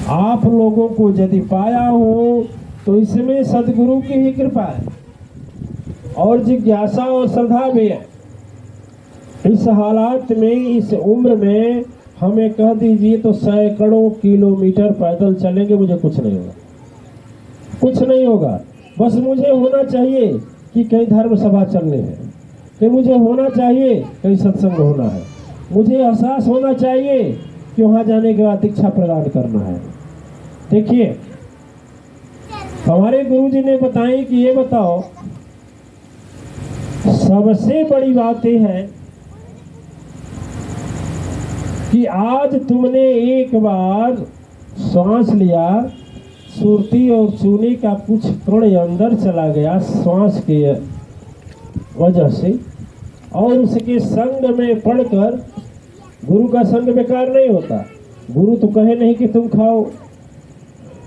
आप लोगों को यदि पाया हो तो इसमें सदगुरु की ही कृपा है और जिज्ञासा और श्रद्धा भी है। इस हालात में, इस उम्र में हमें कह दीजिए तो सैकड़ों किलोमीटर पैदल चलेंगे, मुझे कुछ नहीं होगा, कुछ नहीं होगा। बस मुझे होना चाहिए कि कहीं धर्म सभा चलनी है, कि मुझे होना चाहिए कहीं सत्संग होना है, मुझे एहसास होना चाहिए कि वहाँ जाने के बाद दीक्षा प्रदान करना है। देखिए हमारे गुरुजी ने बताई कि ये बताओ, सबसे बड़ी बात यह है कि आज तुमने एक बार श्वास लिया, सुरती और चूने का कुछ कण अंदर चला गया श्वास के वजह से, और उसके संग में पढ़कर, गुरु का संग बेकार नहीं होता, गुरु तो कहे नहीं कि तुम खाओ,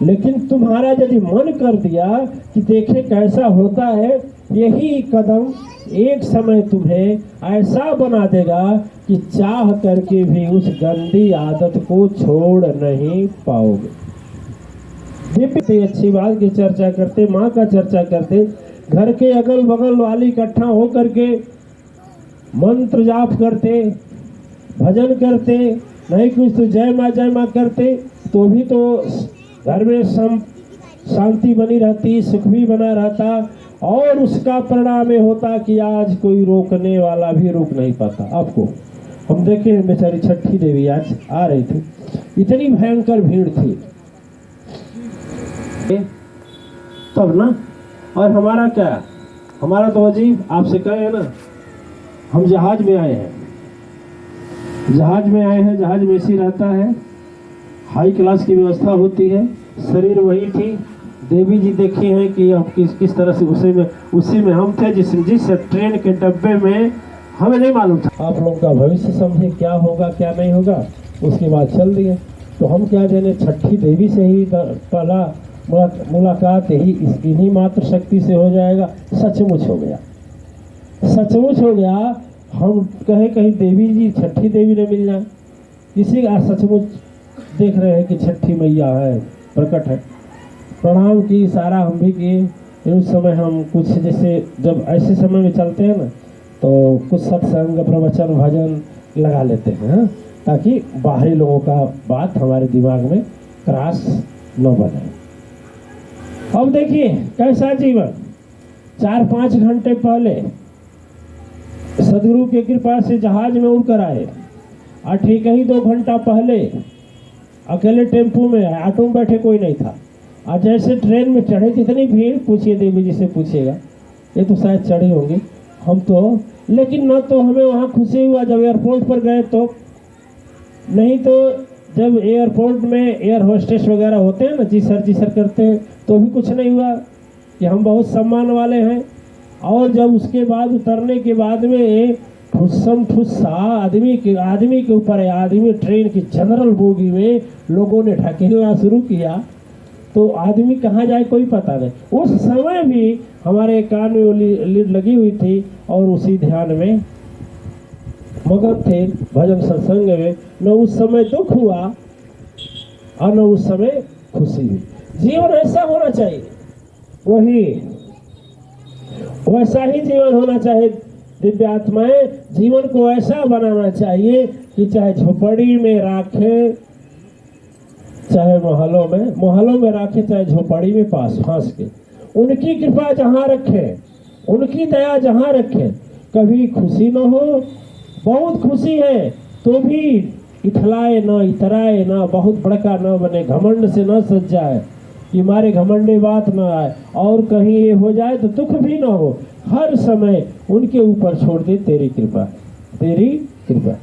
लेकिन तुम्हारा यदि मन कर दिया कि देखे कैसा होता है, यही कदम एक समय तुम्हें ऐसा बना देगा कि चाह करके भी उस गंदी आदत को छोड़ नहीं पाओगे। दिव्य अच्छी बात की चर्चा करते, माँ का चर्चा करते, घर के अगल बगल वाले इकट्ठा होकर के मंत्र जाप करते, भजन करते, नहीं कुछ तो जय माँ करते, तो भी तो घर में शांति बनी रहती, सुख भी बना रहता, और उसका परिणाम ये होता कि आज कोई रोकने वाला भी रोक नहीं पाता। आपको हम देखे बेचारी छठी देवी आज आ रही थी, इतनी भयंकर भीड़ थी तब ना। और हमारा क्या, हमारा तो अजीब, आपसे कहे ना, हम जहाज में आए हैं, जहाज में आए हैं, जहाज में ऐसी रहता है, हाई क्लास की व्यवस्था होती है, शरीर वही थी। देवी जी देखी हैं कि हम किस तरह से उसी में हम थे, जिस ट्रेन के डब्बे में हमें नहीं मालूम था। आप लोग का भविष्य समझे क्या होगा क्या नहीं होगा, उसके बाद चल दिए। तो हम क्या जाने, छठी देवी से ही पहला मुलाकात ही इन्हीं मात्र शक्ति से हो जाएगा। सचमुच हो गया, सचमुच हो गया। हम कहे कहीं देवी जी, छठी देवी ने मिल जाए, किसी का सचमुच देख रहे हैं कि छठी मैया है, प्रकट है। प्रणाम की, सारा हम भी किए। उस समय हम कुछ, जैसे जब ऐसे समय में चलते हैं ना, तो कुछ सत्संग, प्रवचन, भजन लगा लेते हैं, ताकि बाहरी लोगों का बात हमारे दिमाग में क्रॉस न बने। अब देखिए कैसा जीवन, 4-5 घंटे पहले सदगुरु की कृपा से जहाज में उड़कर आए, और ठीक ही 2 घंटा पहले अकेले टेम्पो में आए, ऑटो में बैठे कोई नहीं था। और जैसे ट्रेन में चढ़े, इतनी भीड़, पूछिए देवी जी से पूछिएगा, ये तो शायद चढ़ी होंगी, हम तो, लेकिन न तो हमें वहाँ खुशी हुआ जब एयरपोर्ट पर गए तो, नहीं तो जब एयरपोर्ट में एयर होस्टेस वगैरह होते हैं ना, जी सर करते हैं, तो भी कुछ नहीं हुआ कि हम बहुत सम्मान वाले हैं। और जब उसके बाद उतरने के बाद में ठुस्सम ठुस्सा आदमी के ऊपर, आदमी ट्रेन की जनरल बोगी में लोगों ने ढकेलना शुरू किया, तो आदमी कहाँ जाए कोई पता नहीं। उस समय भी हमारे कान में लीड लगी हुई थी और उसी ध्यान में मगन थे, भजन सत्संग में। न उस समय दुख हुआ और न उस समय खुशी हुई। जीवन ऐसा होना चाहिए, वैसा ही जीवन होना चाहिए। दिव्य आत्माएं, जीवन को ऐसा बनाना चाहिए कि चाहे झोपड़ी में राखे, चाहे मोहल्लों में राखे, चाहे झोपड़ी में फांस के, उनकी कृपा जहाँ रखे, उनकी दया जहाँ रखे, कभी खुशी न हो, बहुत खुशी है तो भी इथलाए ना, इतराए ना, बहुत बड़का न बने, घमंड से न सज जाए कि मारे घमंडे बात न आए, और कहीं ये हो जाए तो दुख भी न हो। हर समय उनके ऊपर छोड़ दे, तेरी कृपा, तेरी कृपा।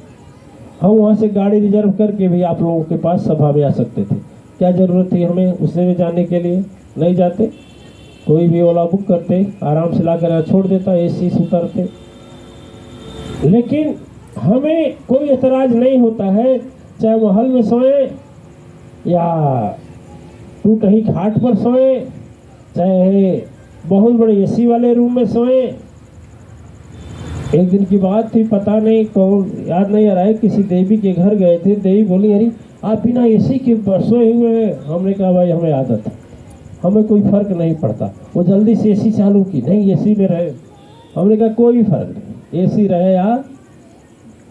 हम वहाँ से गाड़ी रिजर्व करके भी आप लोगों के पास सभा में आ सकते थे, क्या ज़रूरत थी हमें उसमें में जाने के लिए, नहीं जाते। कोई भी ओला बुक करते, आराम से लाकर यहाँ छोड़ देता, एसी से उतरते। लेकिन हमें कोई एतराज नहीं होता है, चाहे महल में सोए या टूटी खाट पर सोए, चाहे बहुत बड़े एसी वाले रूम में सोए। एक दिन की बात थी, पता नहीं कौन, याद नहीं आ रहा है, किसी देवी के घर गए थे। देवी बोली, अरे आप बिना एसी के सोए हुए हैं। हमने कहा भाई हमें आदत है, हमें कोई फर्क नहीं पड़ता। वो जल्दी से एसी चालू की, नहीं एसी में रहे। हमने कहा कोई फर्क नहीं, एसी रहे या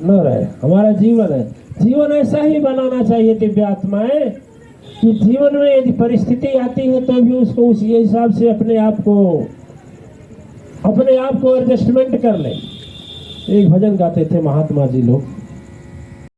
न रहे, हमारा जीवन है। जीवन ऐसा ही बनाना चाहिए दिव्य आत्माएं कि जीवन में यदि परिस्थिति आती है तो भी उसको उस हिसाब से अपने आप को एडजस्टमेंट कर ले। एक भजन गाते थे महात्मा जी लोग,